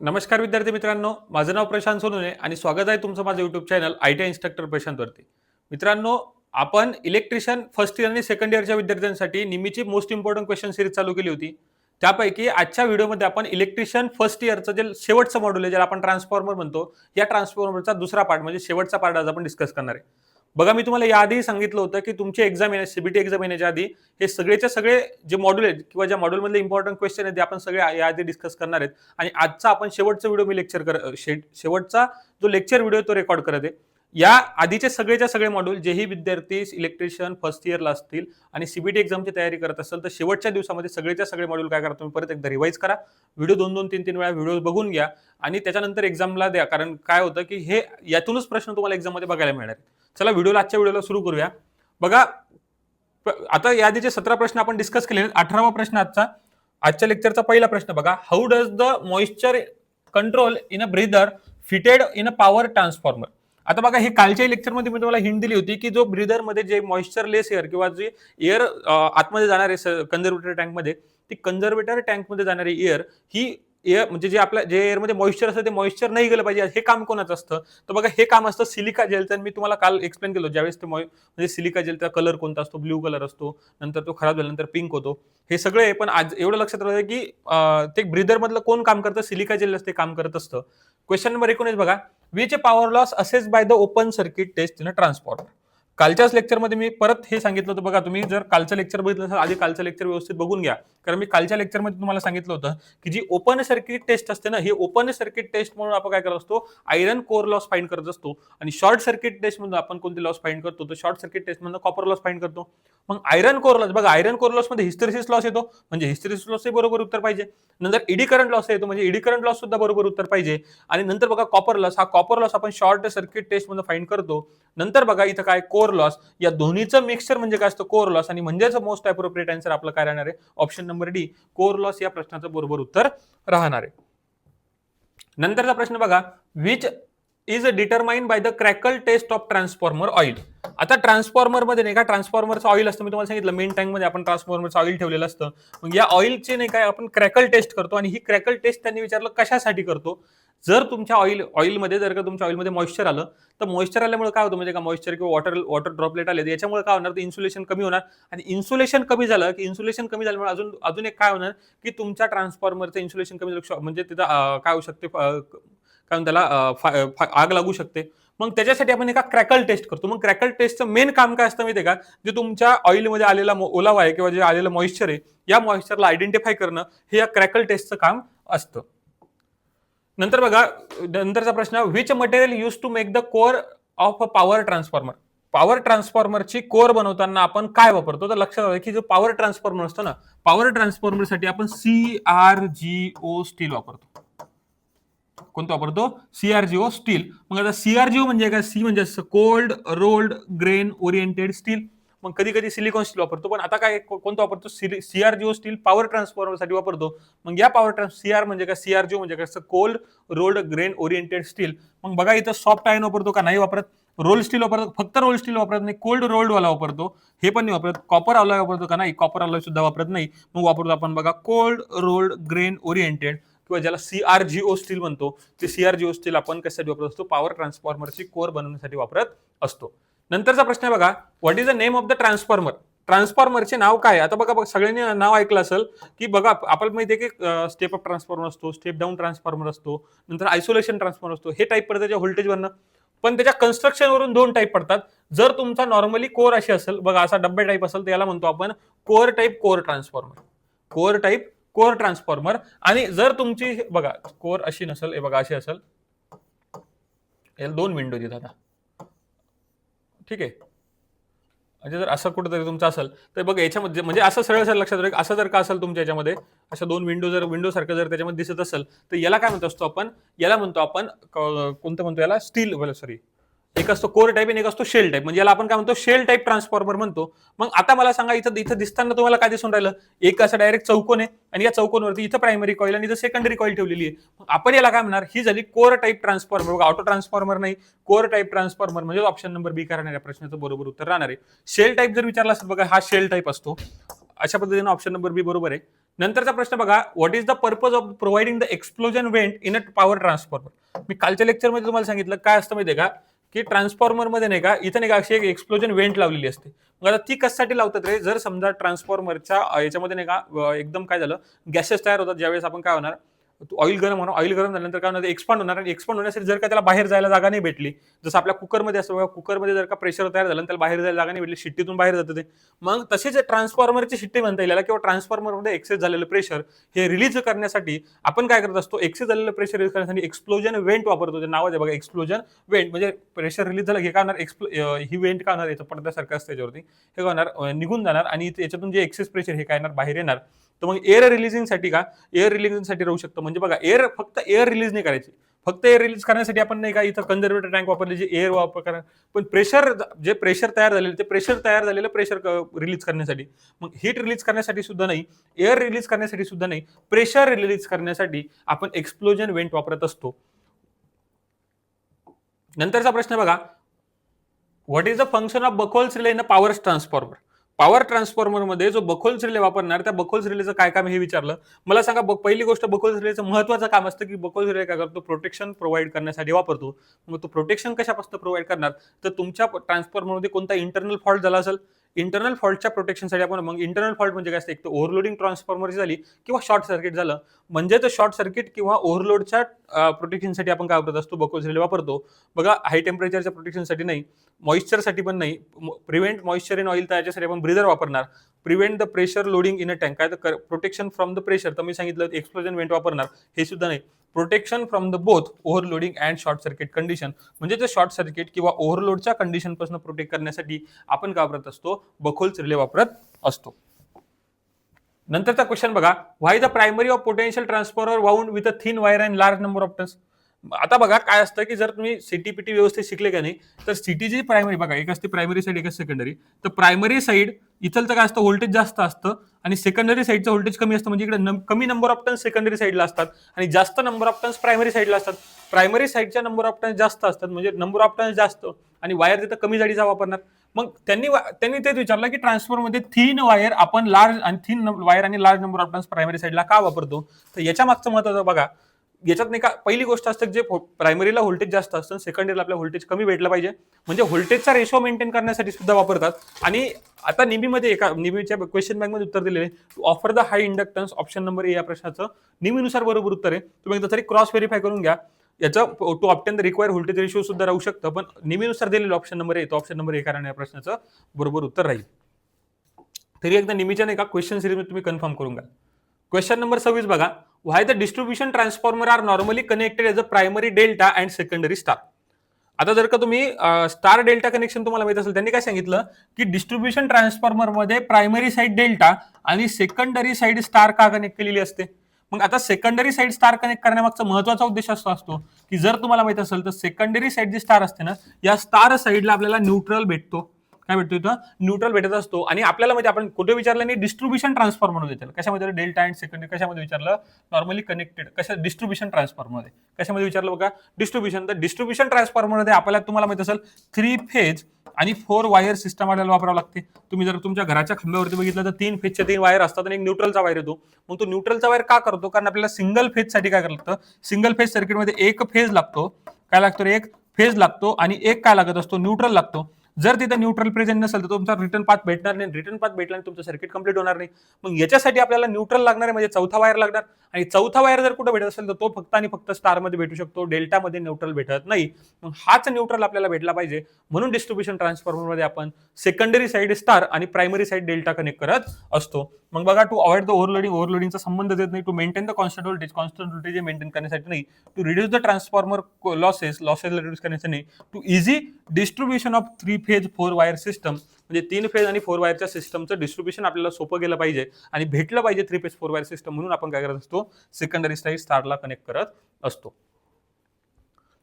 नमस्कार विद्यार्थी मित्रांनो, माझं नाव प्रशांत सोनवणे आणि स्वागत आहे तुमचं माझं YouTube चॅनल आयटी इन्स्ट्रक्टर प्रशांतवरती. मित्रांनो, आपण इलेक्ट्रिशियन फर्स्ट इयर आणि सेकंड इयरच्या विद्यार्थ्यांसाठी निमीची मोस्ट इम्पॉर्टंट क्वेश्चन सीरीज चालू केली होती. त्यापैकी आजच्या व्हिडिओमध्ये आपण इलेक्ट्रिशियन फर्स्ट इयरचं जे शेवटचं मॉड्यूल आहे, ज्याला आपण ट्रान्सफॉर्मर म्हणतो, या ट्रान्सफॉर्मरचा दुसरा पार्ट म्हणजे शेवटचा पार्ट आज आपण डिस्कस करणार आहे. बघा, मी तुम्हाला याआधी सांगितलं होतं की तुमची एक्झाम येण्या सीबीटी एक्झाम येण्याच्या आधी हे सगळेच्या सगळे जे मॉड्यूल आहेत किंवा ज्या मॉड्यूलमधले इम्पॉर्टंट क्वेश्चन आहेत ते आपण सगळे याआधी डिस्कस करणार आहेत. आणि आजचा आपण शेवटचा व्हिडिओ मी शेवटचा जो लेक्चर व्हिडिओ तो रेकॉर्ड करत आहे. या आधीचे सगळेच्या सगळे मॉड्यूल जेही विद्यार्थी इलेक्ट्रिशियन फर्स्ट इयरला असतील आणि सीबीटी एक्झामची तयारी करत असेल तर शेवटच्या दिवसामध्ये सगळेच्या सगळे मॉड्यूल काय करा, तुम्ही परत एकदा रिवाईज करा, व्हिडिओ 2-2, 3-3 वेळा व्हिडिओ बघून घ्या आणि त्याच्यानंतर एक्झामला द्या. कारण काय होतं की हे यातूनच प्रश्न तुम्हाला एक्झाममध्ये बघायला मिळणार. चला आजच्या व्हिडिओला सुरू करूया. बघा, आता या आधीचे 17 प्रश्न आपण डिस्कस केले. 18वा प्रश्न आजच्या लेक्चरचा पहिला प्रश्न बघा. How does the moisture control in a breather fitted in a power transformer. आता बघा, हे कालच्या लेक्चरमध्ये मी तुम्हाला हिंट दिली होती की जो ब्रीदर मध्ये जे मॉइश्चरलेस एअर किंवा जे एअर आतमध्ये जाणारे कंझर्वेटर टँकमध्ये, ती कंझर्वेटर टँकमध्ये जाणारी एअर ही एअर म्हणजे जे आपल्या जे एअरमध्ये मॉइश्चर असतं ते मॉइश्चर नाही गेलं पाहिजे, हे काम कोणाचं असतं? तर बघा, हे काम असतं सिलिका जेलचं. मी तुम्हाला काल एक्सप्लेन केलं, ज्यावेळेस ते म्हणजे सिलिका जेलचा कलर कोणता असतो? ब्ल्यू कलर असतो, नंतर तो खराब झाल्यानंतर पिंक होतो. हे सगळे पण आज एवढं लक्षात राहतं की ते ब्रीदर मधलं कोण काम करतं? सिलिका जेल ते काम करत असतं. क्वेश्चन नंबर 19 बघा. Which power loss assess by the open circuit test in a transformer. कालच्याच लेक्चरमध्ये मी परत हे सांगितलं होतं. बघा, तुम्ही जर कालचं लेक्चर बघितलं असेल, आधी कालचं लेक्चर व्यवस्थित बघून घ्या. कारण मी कालच्या लेक्चरमध्ये तुम्हाला सांगितलं होतं की जी ओपन सर्किट टेस्ट असते ना, ही ओपन सर्किट टेस्ट म्हणून आपण काय करत असतो? आयरन कोर लॉस फाइंड करत असतो. आणि शॉर्ट सर्किट टेस्ट म्हणून आपण कोणती लॉस फाइंड करतो? तर शॉर्ट सर्किट टेस्ट म्हणून कॉपर लॉस फाइंड करतो. मग आयरन कोर लॉस बघा, आयरन कोर लॉस मध्ये हिस्टेरिसिस लॉस येतो, म्हणजे हिस्टेरिसिस लॉस बरोबर उत्तर पाहिजे. नंतर इडी करंट लॉस येतो, म्हणजे इडी करंट लॉस सुद्धा बरोबर उत्तर पाहिजे. आणि नंतर बघा, कॉपर लॉस, हा कॉपर लॉस आपण शॉर्ट सर्किट टेस्ट मध्ये फाइंड करतो. नंतर बघा इथं काय, कोर लॉस. या दोन्हीचं मिक्सचर म्हणजे काय असतं? Core loss. आणि म्हणजेच मोस्ट अप्रोप्रिएट आन्सर आपलं काय राहणार आहे? Option number D, core loss या प्रश्नाचं बरोबर उत्तर राहणार आहे. नंतरचा प्रश्न बघा. Which is determined by the crackle test of transformer oil. आता ट्रान्सफॉर्मर मध्ये नाही का, ट्रान्सफॉर्मरचं ऑइल असतं. मी तुम्हाला सांगितलं मेन टँक मध्ये आपण ट्रान्सफॉर्मरचं ऑइल ठेवलेलं असतं. मग या ऑइलचे नाही काय, आपण क्रॅकल टेस्ट करतो. आणि ही क्रॅकल टेस्ट त्यांनी विचारलं कशासाठी करतो? जर तुमच्या ऑइलमध्ये जर का तुमच्या ऑइलमध्ये मॉइश्चर आलं, तर मॉइश्चर आल्यामुळे काय होतं म्हणजे का, मॉइश्चर किंवा वॉटर ड्रॉपलेट आले, याच्यामुळे काय होणार? तर इन्सुलेशन कमी होणार. आणि इन्सुलेशन कमी झालं की इन्सुलेशन कमी झाल्यामुळे अजून एक काय होणार की तुमच्या ट्रान्सफॉर्मरचं इन्सुलेशन कमी झालं म्हणजे तिथं काय होऊ शकते, काय त्याला आग लागू शकते. मग त्याच्यासाठी आपण एका क्रॅकल टेस्ट करतो. मग क्रॅकल टेस्टचं मेन काम काय असतं माहिती आहे का? जे तुमच्या ऑइलमध्ये आलेला ओलावा आहे किंवा जे आलेलं मॉइश्चर आहे, या मॉइश्चरला आयडेंटिफाय करणं हे या क्रॅकल टेस्टचं काम असतं. नंतर बघा, नंतरचा प्रश्न. Which material use to make the core of a power transformer. Power ट्रान्सफॉर्मरची कोर बनवताना आपण काय वापरतो? तर लक्षात आलं की जो पॉवर ट्रान्सफॉर्मर असतो ना, पॉवर ट्रान्सफॉर्मरसाठी आपण CRGO स्टील वापरतो. कोणतं वापरतो? CRGO steel. मग आता CRGO म्हणजे काय? सी म्हणजे cold rolled grain oriented steel. मग कधी कधी सिलिकॉन स्टील वापरतो, पण आता काय कोणतं वापरतो? CRGO स्टील पॉवर ट्रान्सफॉर्मरसाठी वापरतो. मग या CR म्हणजे काय, CRGO म्हणजे काय? Cold rolled grain oriented steel. मग बघा, इथं सॉफ्ट आयर्न वापरतो का? नाही वापरत. रोल स्टील वापरतो, फक्त रोल स्टील वापरत नाही, कोल्ड रोल्ड वाला वापरतो, हे पण नाही वापरत. कॉपर अलॉय वापरतो का? नाही, कॉपर अलॉय सुद्धा वापरत नाही. मग वापरतो आपण बघा कोल्ड रोल्ड ग्रेन ओरिएंटेड किंवा ज्याला CRGO स्टील म्हणतो, ते CRGO स्टील आपण कशासाठी वापरत असतो? पॉवर ट्रान्सफॉर्मरची कोर बनवण्यासाठी वापरत असतो. नंतरचा प्रश्न बघा. What is the name of the transformer. ट्रान्सफॉर्मरचे नाव काय? आता बघा, सगळ्यांनी नाव ऐकलं असेल की बघा, आपल्याला माहिती आहे की स्टेप अप ट्रान्सफॉर्मर असतो, स्टेप डाऊन ट्रान्सफॉर्मर असतो, नंतर आयसोलेशन ट्रान्सफॉर्मर असतो. हे टाईप पडतात त्याच्या व्होल्टेजवरनं. पण त्याच्या कन्स्ट्रक्शन वरून दोन टाईप पडतात. जर तुमचा नॉर्मली कोर अशी असेल बघा, असा डब्बे टाईप असेल, तर याला म्हणतो आपण core type core transformer. Core type core transformer. आणि जर तुमची बघा कोर अशी नसेल, हे बघा अशी असेल, याला दोन विंडो देतात आता, ठीक आहे. म्हणजे जर असं कुठेतरी तुमचं असेल तर बघा, याच्यामध्ये म्हणजे असं सरळ सरळ लक्षात राहील. असं जर का असेल तुमच्या याच्यामध्ये, अशा दोन विंडो सारखं जर त्याच्यामध्ये दिसत असेल, तर याला काय म्हणतो असतो आपण? याला म्हणतो आपण कोणतं म्हणतो याला? स्टील, सॉरी, एक असतो कोर टाईप आणि एक असतो शेल टाईप. म्हणजे याला आपण काय म्हणतो? शेल टाईप ट्रान्सफॉर्मर म्हणतो. मग आता मला सांगा, इथं दिसताना तुम्हाला काय दिसून राहिलं? एक असं डायरेक्ट चौकोन आहे आणि या चौकोनवरती इथं प्रायमरी कॉईल आणि इथं सेकंडरी कॉईल ठेवलेली आहे. मग आपण याला काय म्हणणार? ही झाली कोर टाईप ट्रान्सफॉर्मर. बघा, ऑटो ट्रान्सफॉर्मर नाही, कोर टाईप ट्रान्सफॉर्मर. म्हणजे ऑप्शन नंबर बी करणार या प्रश्नाचं बरोबर उत्तर राहणार आहे. शेल टाईप जर विचारला असेल बघा, हा शेल टाईप असतो. अशा पद्धतीने ऑप्शन नंबर बी बरोबर आहे. नंतरचा प्रश्न बघा, what is the purpose of providing the explosion vent in a power transformer. मी कालच्या लेक्चरमध्ये तुम्हाला सांगितलं काय असतं माहितीये का, की ट्रान्सफॉर्मर मध्ये नाही का इथं नाही का अशी एक एक्सप्लोजन वेंट लावलेली असते. मग आता ती कशासाठी लावतात रे, जर समजा ट्रान्सफॉर्मरच्या याच्यामध्ये नाही का एकदम काय झालं, गॅसेस तयार होतात, ज्यावेळेस आपण काय होणार, ऑइल गरम होणार, ऑइल गरम झाल्यानंतर काय होणार, एक्सपांड होणार, आणि एक्सपांड होण्यासाठी जर का त्याला बाहेर जायला जागा नाही भेटली, जसं आपल्या कुकरमध्ये असतं बघा, कुकरमध्ये जर का प्रेशर तयार झालं आणि त्याला बाहेर जायला जागा नाही भेटली, शिट्टीतून बाहेर जातं ते. मग तसेच ट्रान्सफॉर्मरची शिट्टी म्हणता येईल किंवा ट्रान्सफॉर्मरमध्ये एक्सेस झालेलं प्रेशर हे रिलीज करण्यासाठी आपण काय करत असतो, एक्सेस झालेलं प्रेशर रिलीज करण्यासाठी एक्सप्लोजन वेंट वापरतो. ते नाव आहे बघा, एक्सप्लोजन वेंट. म्हणजे प्रेशर रिलीज झालं, हे काय होणार, ही वेंट काय होणार, याचं पडद्यासारखं असतं त्याच्यावरती, हे काय होणार, निघून जाणार, आणि याच्यातून जे एक्सेस प्रेशर हे काय येणार, बाहेर येणार. तर मग एअर रिलीजिंगसाठी का, एअर रिलीजिंगसाठी राहू शकतं. म्हणजे बघा, फक्त एअर रिलीज नाही करायची, फक्त एअर रिलीज करण्यासाठी आपण नाही का इथं कन्झर्वेटर टँक वापरले, जे एअर वापर करा, पण जे प्रेशर तयार झालेलं, ते प्रेशर तयार झालेलं प्रेशर रिलीज करण्यासाठी. मग हीट रिलीज करण्यासाठी सुद्धा नाही, एअर रिलीज करण्यासाठी सुद्धा नाही, प्रेशर रिलीज करण्यासाठी आपण एक्सप्लोजन वेंट वापरत असतो. नंतरचा प्रश्न बघा, what is the function of Buchholz relay in a power transformer. Power transformer मध्ये जो बकोल्स रिले वापरणार, त्या बकोल्स रिलेचं काय काम हे विचारलं. मला सांगा, पहिली गोष्ट, बकोल्स रिलेचं महत्वाचं काम असतं की बकोल्स रिले काय करतो, प्रोटेक्शन प्रोव्हाइड करण्यासाठी वापरतो. मग तो प्रोटेक्शन कशापासून प्रोव्हाइड करणार, तर तुमच्या ट्रान्सफॉर्मरमध्ये कोणता इंटरनल फॉल्ट झाला असेल, इंटरनल फॉल्टच्या प्रोटेक्शनसाठी आपण, मग इंटरनल फॉल्ट म्हणजे काय असतं, एक तर ओव्हरलोडिंग ट्रान्सफॉर्मरची झाली किंवा शॉर्ट सर्किट झालं, म्हणजे तर शॉर्ट सर्किट किंवा ओव्हरलोडच्या प्रोटेक्शनसाठी आपण काय वापरत असतो, बकोल्स रिले वापरतो. बघा, हाय टेम्परेचरच्या प्रोटेक्शनसाठी नाही, मॉइश्चरसाठी पण नाही, प्रिव्हेंट मॉइश्चर इन ऑइल, त्याच्यासाठी आपण ब्रीदर वापरणार. Prevent the pressure loading in a tank, काय तर प्रोटेक्शन फ्रॉम द प्रेशर, तर मी सांगितलं एक्सप्लोजन वेंट वापरणार, हे सुद्धा नाही. Protection from the both overloading and short circuit condition, म्हणजे ते शॉर्ट सर्किट किंवा ओव्हरलोडच्या कंडिशन पासून प्रोटेक्ट करण्यासाठी आपण काय वापरत असतो, बकोल्स रिले वापरत असतो. नंतरचा क्वेश्चन बघा, why the primary of potential transformer wound with a thin wire and large number of turns. आता बघा काय असतं, की जर तुम्ही सीटीपीटी व्यवस्थित शिकले का नाही, तर सीटीची प्रायमरी बघा, एक असते प्रायमरी साईड, एक असते सेकंडरी. तर प्रायमरी साईड इथलं काय असतं, व्होल्टेज जास्त असतं, आणि सेकंडरी साईडचं व्होल्टेज कमी असतं. म्हणजे इकडे कमी नंबर ऑफ टर्न्स सेकंडरी साईडला असतात आणि जास्त नंबर ऑफ टर्न्स प्रायमरी साईडला असतात. प्रायमरी साईडच्या नंबर ऑफ टर्न्स जास्त असतात, म्हणजे नंबर ऑफ टर्न्स जास्त, आणि वायर तिथं कमी जाडीचा वापरणार. मग त्यांनी तेच विचारलं की ट्रान्सफॉर्मरमध्ये थिन वायर आपण लार्ज आणि थिन वायर आणि large number of turns primary साईडला का वापरतो. तर याच्या मागचं महत्त्वाचं बघा, याच्यात नाही का, पहिली गोष्ट असते, जे प्रायमरीला व्होल्टेज जास्त असतं, सेकंडरीला आपल्या व्होल्टेज कमी भेटलं पाहिजे, म्हणजे व्होल्टेजचा रेशो मेंटेन करण्यासाठी सुद्धा वापरतात. आणि आता निबीमध्ये, एका निबीच्या क्वेश्चन बँक मध्ये उत्तर दिलेले, to offer the high inductance, option number A या प्रश्नाचं निबीनुसार बरोबर उत्तर आहे. तुम्ही एकदा तरी क्रॉस व्हेरीफाय करून घ्या. याचं to obtain the require voltage ratio सुद्धा राहू शकतं, पण निबीनुसार दिलेलं ऑप्शन नंबर ए, तो ऑप्शन नंबर ए कारण या प्रश्नाचं बरोबर उत्तर राहील. तरी एकदा निमीच्या नाही का क्वेश्चन सिरीज तुम्ही कन्फर्म करून घ्या. क्वेश्चन नंबर 26 बघा, why the distribution transformer are normally connected as a primary delta and secondary star. आता जर का तुम्ही स्टार डेल्टा कनेक्शन तुम्हाला माहित असेल, त्यांनी काय सांगितलं की डिस्ट्रीब्युशन ट्रान्सफॉर्मर मध्ये प्रायमरी साईड डेल्टा आणि सेकंडरी साईड स्टार का कनेक्ट केलेली असते. मग आता सेकंडरी साईड स्टार कनेक्ट करण्यामागचा महत्वाचा उद्देश असतो की जर तुम्हाला माहित असेल तर सेकंडरी साईड जी स्टार असते ना, या स्टार साईडला आपल्याला न्यूट्रल भेटतो. काय भेटतो इथं, न्यूट्रल भेटत असतो. आणि आपल्याला म्हणजे आपण कुठे विचारलं नाही, डिस्ट्रीब्युशन ट्रान्सफॉर्मर विचारलं, कशामध्ये, डेल्टा अँड सेकंडरी कशामध्ये विचारलं, नॉर्मली कनेक्टेड कशा, डिस्ट्रीब्युशन ट्रान्सफॉर्मर मध्ये कशामध्ये विचारलं बघा, डिस्ट्रीब्युशन. तर डिस्ट्रीब्युशन ट्रान्सफॉर्मर मध्ये आपल्याला, तुम्हाला माहित असेल, 3 फेज आणि 4 वायर सिस्टम आपल्याला वापरावं लागते. तुम्ही जर तुमच्या घराच्या खांब्यावरती बघितलं तर 3 फेजच्या 3 वायर असतात आणि एक न्यूट्रलचा वायर येतो. मग तो न्यूट्रलचा वायर का करतो, कारण आपल्याला सिंगल फेज साठी काय करावं लागतं, सिंगल फेज सर्किटमध्ये एक फेज लागतो, काय लागतो, एक फेज लागतो, आणि एक काय लागत असतो, न्यूट्रल लागतो. जर तिथे न्यूट्रल प्रेझेंट नसेल तर तुमचा रिटर्न पाथ भेटणार नाही, रिटर्न पाथ भेटला नाही तुमचं सर्किट कंप्लीट होणार नाही. मग याच्यासाठी आपल्याला न्यूट्रल लागणार आहे, म्हणजे चौथा वायर लागणार. आणि चौथा वायर जर कुठे भेटत असेल तर तो फक्त आणि फक्त स्टार मध्ये भेटू शकतो, डेल्टा मध्ये न्यूट्रल भेटत नाही. मग हाच न्यूट्रल आपल्याला भेटला पाहिजे, म्हणून डिस्ट्रीब्युशन ट्रान्सफॉर्मर मध्ये आपण सेकंडरी साईड स्टार आणि प्रायमरी साईड डेल्टा कनेक्ट करत असतो. मग बघा, टू अवॉइड द ओव्हरलोडिंगचा संबंध देत नाही, to maintain the constant voltage maintain करण्यासाठी नाही, to reduce the transformer losses reduce करण्यासाठी नाही, to easy distribution of 3 phase 4 wire system, म्हणजे 3 फेज आणि 4 वायरच्या सिस्टमचं डिस्ट्रीब्युशन आपल्याला सोपं गेलं पाहिजे आणि भेटलं पाहिजे 3 फेज 4 वायर सिस्टम, म्हणून आपण काय करत असतो, सेकंडरी साईड स्टारला कनेक्ट करत असतो.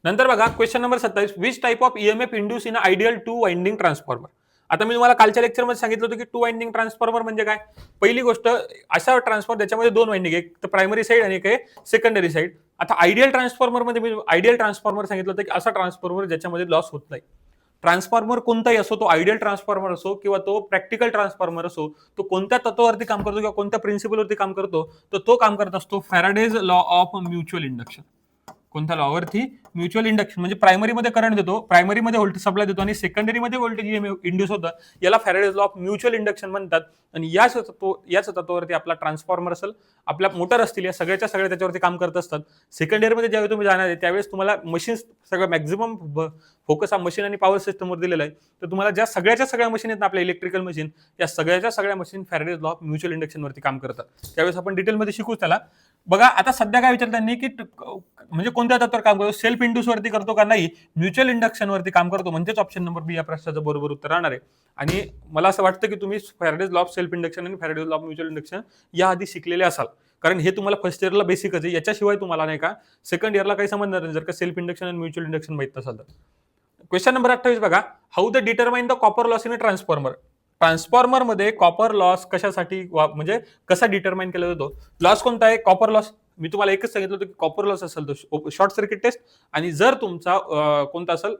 नंतर बघा question number 27, which type of EMF induce in ideal 2 winding transformer. आता मी तुम्हाला कालच्या लेक्चरमध्ये सांगितलं होतं की 2 वाइंडिंग ट्रान्सफॉर्मर म्हणजे काय. पहिली गोष्ट, अशा ट्रान्सफॉर्मर ज्याच्यामध्ये 2 वाइंडिंग, एक तर प्रायमरी साईड आणि एक आहे सेकंडरी साईड. आता आयडियल ट्रान्सफॉर्मर मध्ये मी आयडियल ट्रान्सफॉर्मर सांगितलं होतं की असा ट्रान्सफॉर्मर ज्याच्यामध्ये लॉस होत नाही. ट्रान्सफॉर्मर कोणताही असो, तो आयडियल ट्रान्सफॉर्मर असो किंवा तो प्रॅक्टिकल ट्रान्सफॉर्मर असो, तो कोणत्या तत्वावरती काम करतो किंवा कोणत्या प्रिन्सिपलवरती काम करतो, तर तो काम करत असतो Faraday's law of mutual induction. कोणत्या लॉवरती? Mutual induction. म्हणजे प्रायमरीमध्ये करंट देतो, प्रायमरीमध्ये व्होल्टेज सप्लाय देतो आणि सेकंडरीमध्ये व्होल्टेज इंड्यूस होतं, याला Faraday's law of mutual induction म्हणतात. आणि याच तत्वावरती आपला ट्रान्सफॉर्मर असेल, आपल्या मोटर असतील, या सगळ्याच्या सगळ्या त्याच्यावरती काम करत असतात. सेकंड इयरमध्ये ज्यावेळी तुम्ही जाणार आहे त्यावेळेस तुम्हाला मशीन सगळं मॅक्झिमम फोकस हा मशीन आणि पॉवर सिस्टमवर दिलेला आहे. तर तुम्हाला ज्या सगळ्याच्या सगळ्या मशीन आहेत ना आपल्या इलेक्ट्रिकल मशीन, या सगळ्याच्या सगळ्या machine Faraday's law of mutual इंडक्शनवरती काम करतात. त्यावेळेस आपण डिटेलमध्ये शिकूच त्याला. बघा आता सध्या काय विचारलं त्यांनी की म्हणजे कोणत्या तत्वावर काम करतो, सेल्फ इंड्यूस वरती करतो का, नाही म्युच्युअल इंडक्शन वरती काम करतो. म्हणजेच ऑप्शन नंबर बी या प्रश्नाचं बरोबर उत्तर राहणार आहे. आणि मला असं वाटतं की तुम्ही Faraday's law of self induction आणि Faraday's law of mutual induction या आधी शिकलेले असाल, कारण हे तुम्हाला फर्स्ट इयरला बेसिकच आहे. याच्याशिवाय तुम्हाला नाही का सेकंड इयरला काही समजणार नाही जर का सेल्फ इंडक्शन आणि म्युच्युअल इंडक्शन माहित नसाल तर. क्वेश्चन नंबर 28 बघा, how the determine the copper loss in a transformer. Transformer मध्ये कॉपर लॉस कशासाठी म्हणजे कसा डिटरमाइन केला जातो. लॉस कोणता आहे? Copper loss. मी तुम्हाला एकच सांगितलं होतं की कॉपर लॉस असेल तर शॉर्ट सर्किट टेस्ट, आणि जर तुमचा कोणता असेल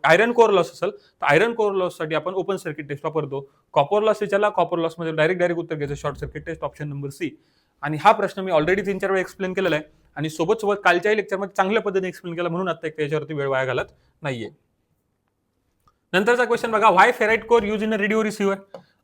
आयरन कोर लॉस असेल तर आयरन कोर लॉस साठी आपण ओपन सर्किट टेस्ट वापरतो. कॉपर लॉस विचारला, कॉपर लॉस मध्ये डायरेक्ट उत्तर घ्यायचं short circuit test, option number C. आणि हा प्रश्न मी ऑलरेडी 3-4 वेळा एक्सप्लेन केलेला आहे आणि सोबत कालच्याही लेक्चरमध्ये चांगल्या पद्धतीने एक्सप्लेन केला, म्हणून आता त्याच्यावरती वेळ वाया घालत नाहीये. नंतरचा क्वेश्चन बघा, why ferrite core use in a radio receiver.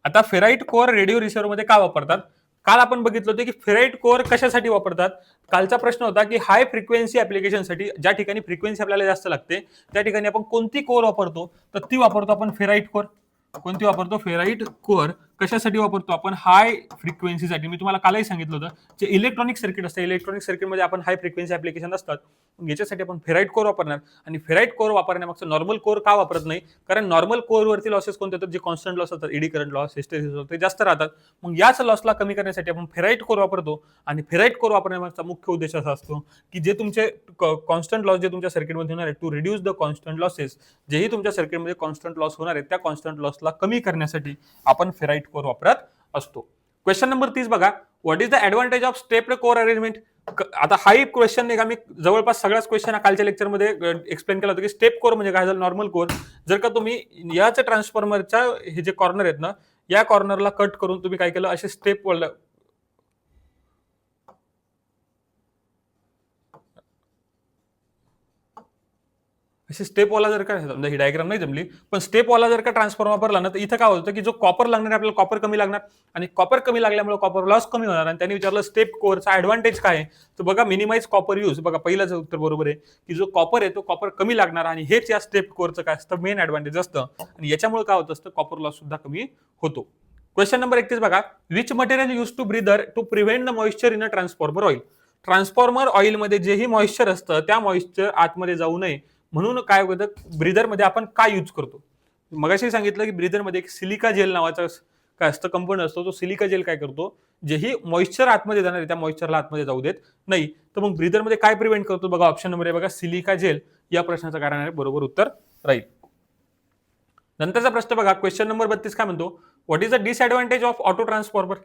आता फेराइट कोर रेडिओ रिसिव्हर मध्ये का वापरतात? काल आपण बघितलं होतं की फेराइट कोर कशासाठी वापरतात. कालचा प्रश्न होता की हाय फ्रिक्वेन्सी ऍप्लिकेशनसाठी, ज्या ठिकाणी फ्रिक्वेन्सी आपल्याला जास्त लागते त्या ठिकाणी आपण कोणती कोर वापरतो, तर ती वापरतो आपण फेराइट कोर. कोणती वापरतो? Ferrite core. कशासाठी वापरतो आपण? हाय फ्रिक्वेन्सीसाठी. मी तुम्हाला कालही सांगितलं होतं, जे इलेक्ट्रॉनिक सर्किट असतं, इलेक्ट्रॉनिक सर्किटमध्ये आपण हाय फ्रिक्वेन्सी ऍप्लिकेशन असतात, याच्यासाठी आपण फेराइट कोर वापरणार. आणि फेराइट कोर वापरण्यामागचं नॉर्मल कोर का वापरत नाही, कारण नॉर्मल कोरवरती लॉसेस कोणते येतात, जे कॉन्स्टंट लॉस असतात, eddy current loss, hysteresis loss, ते जास्त राहतात. मग याच लॉसला कमी करण्यासाठी आपण फेराइट कोर वापरतो. आणि फेराइट कोर वापरण्यामागचा मुख्य उद्देश असा असतो की जे तुमचे कॉन्स्टंट लॉस जे तुमच्या सर्किटमध्ये होणार आहे, to reduce the constant losses, जेही तुमच्या सर्किटमध्ये कॉन्स्टंट लॉस होणार आहे त्या कॉन्स्टंट लॉसला कमी करण्यासाठी आपण फेराइट कोर वापरत असतो. क्वेश्चन नंबर 30 बघा, what is the advantage of stepped core arrangement. आता हा एक क्वेश्चन नाही का, मी जवळपास सगळ्याच क्वेश्चन कालच्या लेक्चरमध्ये एक्सप्लेन केला होता की स्टेप कोर म्हणजे काय झालं, नॉर्मल कोर. जर का तुम्ही याच ट्रान्सफॉर्मरच्या हे जे कॉर्नर आहेत ना, या कॉर्नरला कट करून तुम्ही काय केलं, असे स्टेप अशी स्टेपवाला जर का, समजा ही डायग्राम नाही जमली, पण स्टेपवाला जर का ट्रान्सफॉर्मर वापरला ना, तर इथं काय होतं की जो कॉपर लागणार आहे आपल्याला, कॉपर कमी लागणार, आणि कॉपर कमी लागल्यामुळे कॉपर लॉस कमी होणार. आणि त्यांनी विचारलं स्टेप कोरचा ऍडव्हान्टेज काय आहे, तर बघा मिनिमाइज कॉपर यूज. बघा पहिलाच उत्तर बरोबर आहे की जो कॉपर आहे तो कॉपर कमी लागणार, आणि हेच या स्टेप कोरचं काय असतं, मेन ऍडव्हान्टेज असतं. आणि याच्यामुळे काय होत असतं, कॉपर लॉस सुद्धा कमी होतो. क्वेश्चन नंबर 31 बघा, which material use to breather to prevent the moisture in a transformer oil. Transformer ऑइलमध्ये जेही मॉइश्चर असतं त्या मॉइश्चर आतमध्ये जाऊ नये म्हणून काय होतं, ब्रीदर मध्ये आपण काय यूज करतो. मगाशी सांगितलं की ब्रीदर मध्ये एक सिलिका जेल नावाचा काय असतं, कंपाऊंड असतो. तो सिलिका जेल काय करतो, जेही मॉइश्चर आतमध्ये जाणार आहे त्या मॉइश्चरला आतमध्ये जाऊ देत नाही. तर मग ब्रीदर मध्ये काय प्रिव्हेंट करतो, बघा ऑप्शन नंबर आहे बघा, सिलिका जेल. या प्रश्नाचं कारण आहे बरोबर उत्तर राहील. नंतरचा प्रश्न बघा, क्वेश्चन नंबर 32 काय म्हणतो, what is the disadvantage of auto transformer.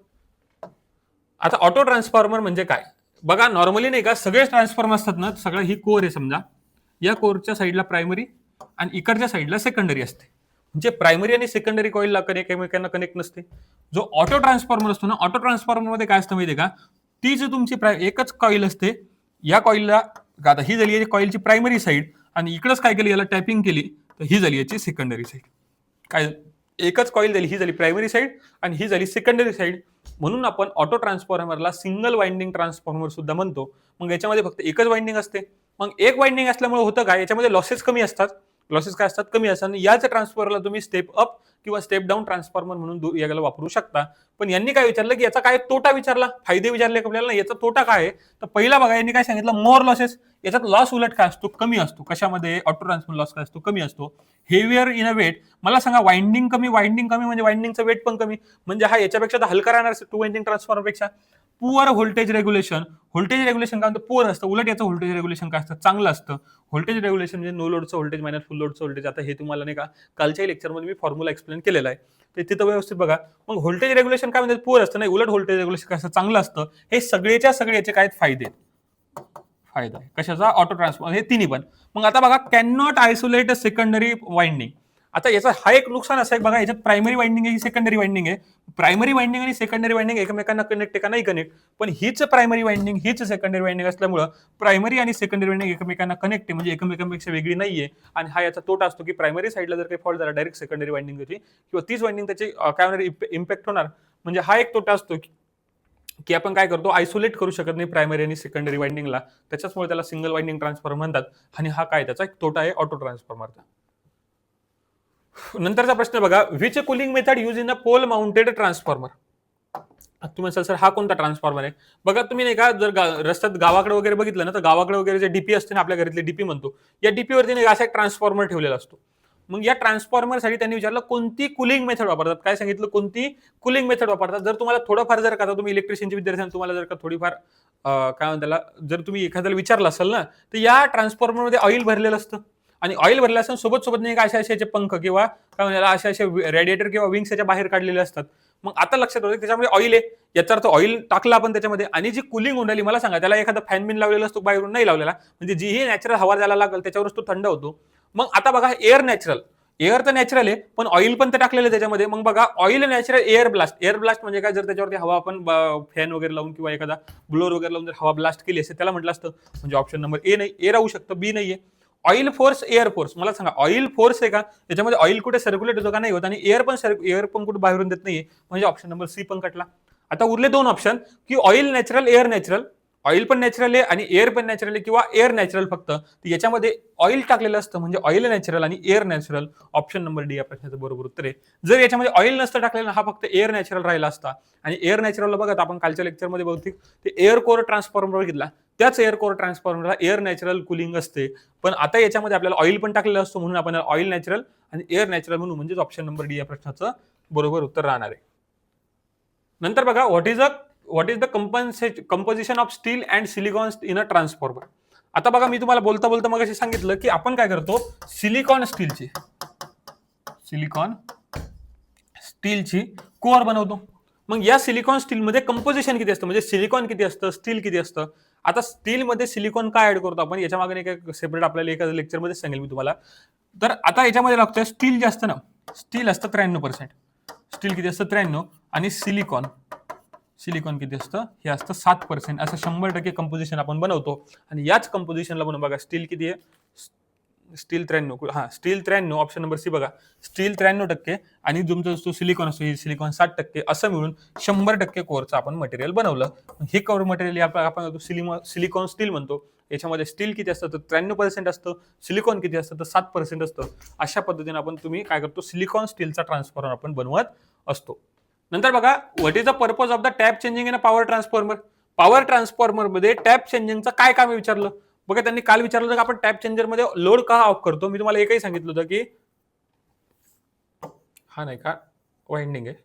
आता ऑटो ट्रान्सफॉर्मर म्हणजे काय बघा, नॉर्मली नाही का सगळेच ट्रान्सफॉर्मर असतात ना, सगळं ही कोर आहे समजा, या कोरच्या साईडला प्रायमरी आणि इकडच्या साईडला सेकंडरी असते. म्हणजे प्रायमरी आणि सेकंडरी कॉइलला एकमेकांना कनेक्ट नसते. जो ऑटो ट्रान्सफॉर्मर असतो ना, ऑटो ट्रान्सफॉर्मर मध्ये काय असतं माहितीये का, ती जी तुमची एकच कॉइल असते, या कॉइलला आता ही झाली कॉइलची प्रायमरी साईड, आणि इकडंच काय केली, याला टॅपिंग केली तर ही झाली याची सेकंडरी साईड. काय, एकच कॉइल झाली, ही झाली प्रायमरी साईड आणि ही झाली सेकंडरी साईड. म्हणून आपण ऑटो ट्रान्सफॉर्मरला सिंगल वाइंडिंग ट्रान्सफॉर्मर सुद्धा म्हणतो. मग याच्यामध्ये फक्त एकच वाइंडिंग असते. मग एक वाइंडिंग असल्यामुळे होतं काय, याच्यामध्ये लॉसेस कमी असतात. लॉसेस काय असतात, कमी असतात. याच ट्रान्सफॉर्मरला तुम्ही स्टेप अप किंवा स्टेप डाऊन ट्रान्सफॉर्मर म्हणून याला वापरू शकता. पण यांनी काय विचारलं की याचा काय तोटा विचारला, फायदे विचारले आपल्याला, याचा तोटा काय आहे. तर पहिला बघा, यांनी काय सांगितलं, मोर लॉसेस. याच्यात लॉस उलट काय असतो, कमी असतो. कशामध्ये, ऑटो ट्रान्सफॉर्मर लॉस काय असतो, कमी असतो. Heavier in a weight. मला सांगा, वाइंडिंग कमी म्हणजे वाइंडिंगचं वेट पण कमी, म्हणजे हा याच्यापेक्षा तर हलका राहणार टू वाइंडिंग ट्रान्सफॉर्मर पेक्षा. Poor voltage regulation. Voltage regulation काय म्हणतं, पुअर असतं. उलट याचं व्होल्टेज रेग्युलेशन काय असतं, चांगलं असतं. व्होल्टेज रेग्युलेशन म्हणजे नो लोडचं व्होल्टेज मायनस फुल लोडचं व्होल्टेज. आता हे तुम्हाला नाही का कालच्या लेक्चरमध्ये मी फॉर्म्युला एक्सप्लेन केलेला आहे, तर तिथं व्यवस्थित बघा. मग व्होल्टेज रेग्युलेशन काय म्हणतात, पुअर असतं. नाही, उलट व्होल्टेज रेग्युलेशन काय असतं, चांगलं असतं. हे सगळेच्या सगळे याचे काय फायदे आहे. कशाचा, ऑटो ट्रान्सफॉर्मर, हे तिन्ही पण. मग आता बघा, can not isolate a secondary winding. आता याचा हा एक नुकसान असं आहे बघा, याच्यात प्रायमरी वाइंडिंग आहे, सेकंडरी वाइंडिंग आहे. प्रायमरी वाइंडिंग आणि सेकंडरी वाइंडिंग एकमेकांना कनेक्ट आहे का नाही कनेक्ट, पण हीच प्रायमरी वाइंडिंग हीच सेकंडरी वाइंडिंग असल्यामुळे प्रायमरी आणि सेकंडरी वाइंडिंग एकमेकांना कनेक्ट आहे, म्हणजे एकमेकांपेक्षा वेगळी नाहीये. आणि हा याचा तोटा असतो की प्रायमरी साईडला जर काही फॉल्ट झाला डायरेक्ट सेकंडरी वाइंडिंग त्याची किंवा तीच वाइंडिंग त्याची काय होणार इम्पॅक्ट होणार. म्हणजे हा एक तोटा असतो की आपण काय करतो, आयसोलेट करू शकत नाही प्रायमरी आणि सेकंडरी वाइंडिंगला, त्याच्यामुळे त्याला सिंगल वाइंडिंग ट्रान्सफॉर्मर म्हणतात. आणि हा काय त्याचा एक तोटा आहे ऑटो ट्रान्सफॉर्मरचा. नंतरचा प्रश्न बघा, which cooling method use in a pole mounted transformer. तुम्ही म्हणाल सर हा कोणता ट्रान्सफॉर्मर आहे. बघा तुम्ही नाही का, जर रस्त्यात गावाकडे वगैरे बघितलं ना, तर गावाकडे वगैरे जे डीपी असते ना, आपल्या घरातली डीपी म्हणतो, या डीपीवरती नाही असा एक ट्रान्सफॉर्मर ठेवलेला असतो. मग या ट्रान्सफॉर्मरसाठी त्यांनी विचारलं कोणती कुलिंग मेथड वापरतात, काय सांगितलं कोणती कुलिंग मेथड वापरतात. जर तुम्हाला थोडंफार जर का तुम्ही इलेक्ट्रिशियनचे विद्यार्थी तुम्हाला जर का थोडीफार काय म्हणतात, जर तुम्ही एखाद्याला विचारलं असेल ना, तर या ट्रान्सफॉर्मरमध्ये ऑइल भरलेलं असतं आणि ऑइल भरलेलं असतं सोबत सोबत नाही का अशा असे पंख किंवा काय म्हणतात अशा असे रेडिएटर किंवा विंग्स याच्या बाहेर काढलेले असतात. मग आता लक्षात होतं त्याच्यामध्ये ऑइल आहे, याचा अर्थ ऑइल टाकलं आपण त्याच्यामध्ये आणि जी कुलिंग होऊन राहिली, मला सांगा त्याला एखादा फॅन बिन लावलेला असतो बाहेरून नाही लावलेला, म्हणजे जी ही नॅचरल हवा जायला लागेल त्याच्यावरच तो थंड होतो. मग आता बघा एअर नॅचरल, एअर तर नॅचरल आहे पण ऑइल पण तर टाकलेलं आहे त्याच्यामध्ये. मग बघा ऑइल नॅचरल एअर ब्लास्ट म्हणजे काय, जर त्याच्यावरती हवा आपण फॅन वगैरे लावून किंवा एखादा ब्लोअर वगैरे लावून जर हवा ब्लास्ट केली असेल त्याला म्हटलं असतं. म्हणजे ऑप्शन नंबर ए नाही, ए राहू शकतं, बी नाहीये. ऑइल फोर्स एअर फोर्स, मला सांगा ऑइल फोर्स आहे का, त्याच्यामध्ये ऑइल कुठे सर्क्युलेट होतं का नाही होत आणि एअर पण कुठे बाहेरून देत नाहीये, म्हणजे ऑप्शन नंबर सी पण कटला. आता उरले दोन ऑप्शन की oil natural air natural. Oil पण नॅचरल आहे आणि एअर पण नॅचरल आहे किंवा एअर नॅचरल फक्त, याच्यामध्ये ऑइल टाकलेलं असतं म्हणजे ऑइल नॅचरल आणि air natural. Option number D या प्रश्नाचं बरोबर उत्तर आहे. जर याच्यामध्ये ऑइल नसतं टाकलेलं, हा फक्त एअर नॅचरल राहिला असता. आणि एअर नॅचरलला बघा आपण कालच्या लेक्चरमध्ये बहुतेक ते एअर कोर ट्रान्सफॉर्मर बघितला, त्याच एअर कोर ट्रान्सफॉर्मरला एअर नॅचरल कुलिंग असते. पण आता याच्यामध्ये आपल्याला ऑइल पण टाकलेलं असतो म्हणून आपण ऑइल नॅचरल आणि एअर नॅचरल म्हणून, म्हणजे ऑप्शन नंबर डी या प्रश्नाचं बरोबर उत्तर राहणार आहे. नंतर बघा, what is the composition of steel and silicon in a transformer. आता बघा मी तुम्हाला बोलता बोलता मग असे सांगितलं की आपण काय करतो, सिलिकॉन स्टीलची कोअर बनवतो. मग या सिलिकॉन स्टीलमध्ये कंपोजिशन किती असतं, म्हणजे सिलिकॉन किती असतं, स्टील किती असतं. आता स्टीलमध्ये सिलिकॉन काय ऍड करतो आपण, याच्या मागे एक सेपरेट आपल्याला एका लेक्चरमध्ये सांगेल मी तुम्हाला. तर आता याच्यामध्ये लागतं स्टील जे असतं ना, स्टील असतं 93%, स्टील किती असतं 93, आणि सिलिकॉन किती असतं, हे असतं 7%. असं 100% कंपोजिशन आपण बनवतो. आणि याच कंपोजिशनला बनवून बघा स्टील किती आहे, steel 93, steel 93, option number C बघा, स्टील 93% आणि तुमचा जो सिलिकॉन असतो सिलिकॉन 7%, असं मिळून 100% कोअरचं आपण मटेरियल बनवलं. हे कोअर मटेरियल आपण सिलिकॉन स्टील म्हणतो. याच्यामध्ये स्टील किती असतं तर 93% असतं, सिलिकॉन किती असतं तर 7% असतं. अशा पद्धतीने आपण तुम्ही काय करतो, सिलिकॉन स्टीलचा ट्रान्सफॉर्मर आपण बनवत असतो. नंतर बघा, what is the purpose of the tap changing in a power transformer. Power transformer मध्ये टॅप चेंजिंगचं काय काम विचारलं. बघा त्यांनी काल विचारलं होतं की आपण टॅप चेंजर मध्ये लोड का ऑफ करतो. मी तुम्हाला एकही सांगितलं होतं की हा नाही का वाइंडिंग आहे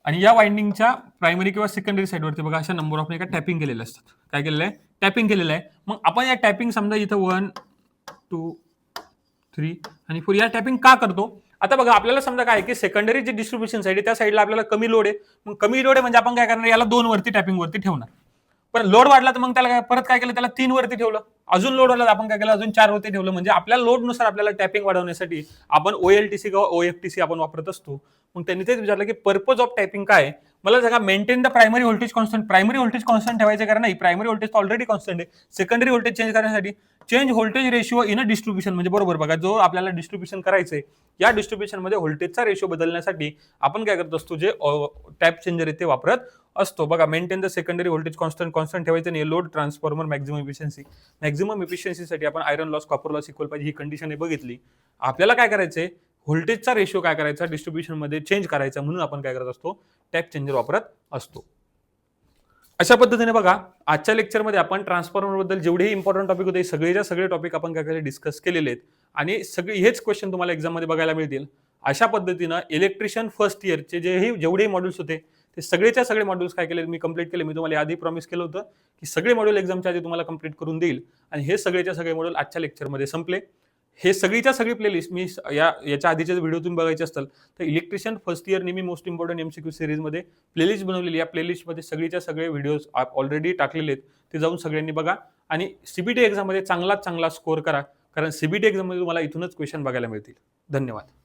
आणि या वाइंडिंगच्या प्रायमरी किंवा सेकंडरी साईडवरती बघा अशा नंबर ऑफ नाही का टॅपिंग केलेले असतात. काय केलेलं आहे, टॅपिंग केलेलं आहे. मग आपण या टॅपिंग समजा इथं 1 2 3 आणि 4 या टॅपिंग का करतो. आता बघा आपल्याला समजा काय की सेकंडरी जी डिस्ट्रीब्युशन साईड आहे त्या साईडला आपल्याला कमी लोड आहे. मग कमी लोड आहे म्हणजे आपण काय करणार, याला 2 वरती टॅपिंग वरती ठेवणार. पण लोड वाढला तर मग त्याला परत काय केलं, त्याला 3 वरती ठेवलं. अजून लोड वाढला आपण काय केलं, अजून 4 वरती ठेवलं. म्हणजे आपल्या लोडनुसार आपल्याला टॅपिंग वाढवण्यासाठी आपण OLTC किंवा OFTC आपण वापरत असतो. मग त्यांनी तेच विचारलं की पर्पज ऑफ टॅपिंग काय. मला सांगा, maintain the primary voltage constant. Primary voltage constant ठेवायचं कारण नाही, प्रायमरी व्होल्टेज ऑलरेडी कॉन्स्टंट आहे. सेकंडरी व्होल्टेज चेंज करण्यासाठी change voltage ratio in a distribution, म्हणजे बरोबर बघा जो आपल्याला डिस्ट्रीब्युशन करायचंय या डिस्ट्रीब्युशन मध्ये व्होल्टेजचा रेशिओ बदलण्यासाठी आपण काय करत असतो, जे टॅप चेंजर आहे ते वापरत असतो. बघा, maintain the secondary voltage constant ठेवायचं नाही. लोड ट्रान्सफॉर्मर मॅक्झिमम इफिशियन्सीसाठी आपण iron loss copper loss equal पाहिजे ही कंडिशन बघितली. आपल्याला काय करायचंय, व्होल्टेजचा रेशिओ काय करायचा डिस्ट्रीब्युशन मध्ये चेंज करायचा, म्हणून आपण काय करत असतो, टॅप चेंजर वापरत असतो. अशा पद्धतीने बघा आजच्या लेक्चरमध्ये आपण ट्रान्सफॉर्मर बद्दल जेवढे इम्पॉर्टंट टॉपिक होते सगळेच्या सगळे टॉपिक आपण काय डिस्कस केलेले आहेत आणि सगळे हेच क्वेश्चन तुम्हाला एक्झाम मध्ये बघायला मिळतील. अशा पद्धतीनं इलेक्ट्रिशियन फर्स्ट इयरचे जेवढे मॉड्यूल्स होते ते सगळेच्या सगळे मॉड्यूल्स काय केले मी कंप्लीट केले. मी तुम्हाला आधी प्रॉमिस केलं होतं की सगळे मॉड्यूल एक्झामच्या आधी तुम्हाला कंप्लीट करून देईल आणि हे सगळेच्या सगळे मॉड्यूल आजच्या लेक्चरमध्ये संपले. हे सगळीच्या सगळी प्लेलिस्ट मी याच्या आधीच्या व्हिडिओ तुम्ही बघायचे असतील तर इलेक्ट्रिशियन फर्स्ट इयर नेहमी मोस्ट इम्पॉर्टंट MCQ सिरीजमध्ये प्लेलिस्ट बनवलेली. या प्लेलिस्टमध्ये सगळीच्या सगळे व्हिडिओज ऑलरेडी टाकलेले आहेत, ते जाऊन सगळ्यांनी बघा आणि CBT एक्झाममध्ये चांगला स्कोर करा. कारण सीबीटी एक्झाममध्ये तुम्हाला इथूनच क्वेश्चन बघायला मिळतील. धन्यवाद.